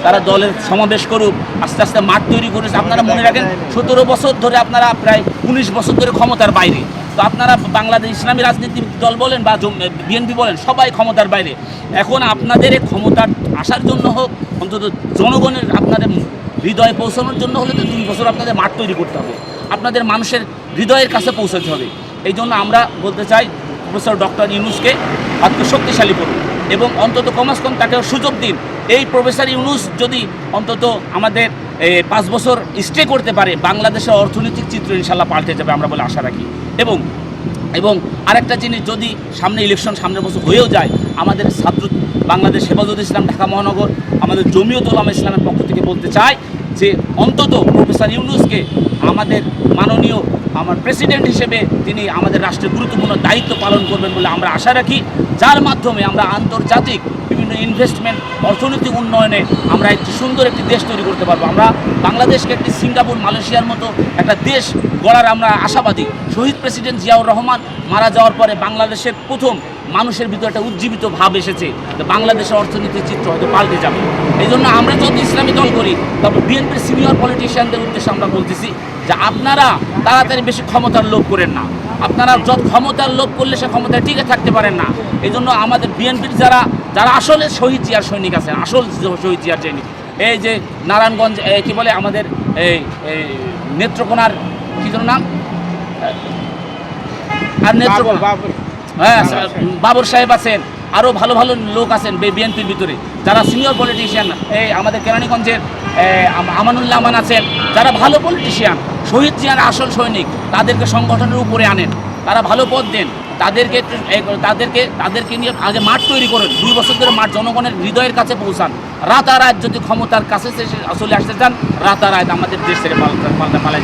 তারা দলের সমাবেশ করুক, আস্তে আস্তে মাঠ তৈরি করেছে। আপনারা মনে রাখেন 17 বছর ধরে আপনারা প্রায় 19 বছর ধরে ক্ষমতার বাইরে। তো আপনারা বাংলাদেশ ইসলামী রাজনীতি দল বলেন বা বিএনপি বলেন, সবাই ক্ষমতার বাইরে। এখন আপনাদের এই ক্ষমতার আসার জন্য হোক, অন্তত জনগণের আপনাদের হৃদয়ে পৌঁছানোর জন্য হলে তো 2 বছর আপনাদের মাঠ তৈরি করতে হবে, আপনাদের মানুষের হৃদয়ের কাছে পৌঁছাতে হবে। এই জন্য আমরা বলতে চাই প্রফেসর ডক্টর ইউনূসকে আত্মশক্তিশালী করুন এবং অন্তত কমাস কম তাকে সুযোগ দিন। এই প্রফেসর ইউনূস যদি অন্তত আমাদের 5 বছর স্টে করতে পারে, বাংলাদেশের অর্থনৈতিক চিত্র ইনশাল্লাহ পাল্টে যাবে আমরা বলে আশা রাখি। এবং আরেকটা জিনিস, যদি সামনে ইলেকশন সামনের বছর হয়েও যায়, আমাদের ছাত্র বাংলাদেশ হেফাজত ইসলাম ঢাকা মহানগর আমাদের জমিয়ত উলামা ইসলামের পক্ষ থেকে বলতে চাই যে অন্তত প্রফেসর ইউনূসকে আমাদের মাননীয় প্রেসিডেন্ট হিসেবে তিনি আমাদের রাষ্ট্রের গুরুত্বপূর্ণ দায়িত্ব পালন করবেন বলে আমরা আশা রাখি, যার মাধ্যমে আমরা আন্তর্জাতিক বিভিন্ন ইনভেস্টমেন্ট, অর্থনৈতিক উন্নয়নে আমরা একটি সুন্দর একটি দেশ তৈরি করতে পারবো। আমরা বাংলাদেশকে একটি সিঙ্গাপুর, মালয়েশিয়ার মতো একটা দেশ গড়ার আমরা আশাবাদী। শহীদ প্রেসিডেন্ট জিয়াউর রহমান মারা যাওয়ার পরে বাংলাদেশের প্রথম মানুষের ভিতরে একটা উজ্জীবিত ভাব এসেছে যে বাংলাদেশের অর্থনীতির চিত্র হয়তো পাল্টে যাবে। এই জন্য আমরা যত ইসলামী দল করি, তারপর বিএনপির সিনিয়র পলিটিশিয়ানদের উদ্দেশ্যে আমরা বলতেছি যে আপনারা তাড়াতাড়ি বেশি ক্ষমতার লোভ করেন না। আপনারা যত ক্ষমতার লোভ করলে সে ক্ষমতায় টিকে থাকতে পারেন না। এই জন্য আমাদের বিএনপির যারা আসলে শহীদ জিয়ার সৈনিক আছেন, আসল শহীদ জিয়ার সৈনিক, এই যে নারায়ণগঞ্জ কি বলে আমাদের এই নেত্রকোনার কী যেন নাম, আর নেত্রকোনা, হ্যাঁ বাবর সাহেব আছেন, আরও ভালো ভালো লোক আছেন বিএনপির ভিতরে যারা সিনিয়র পলিটিশিয়ান। এই আমাদের কেরানীগঞ্জের আমানুল্লাহ আমান আছেন, যারা ভালো পলিটিশিয়ান, শহীদ জিয়ার আসল সৈনিক। তাদেরকে সংগঠনের উপরে আনেন, তারা ভালো পদ দেন, তাদেরকে নিয়ে আগে মাঠ তৈরি করেন। 2 বছর ধরে মাঠ জনগণের হৃদয়ের কাছে পৌঁছান। রাতারাত যদি ক্ষমতার কাছে চলে আসতে চান, রাতারাত আমাদের দেশ থেকে পালায়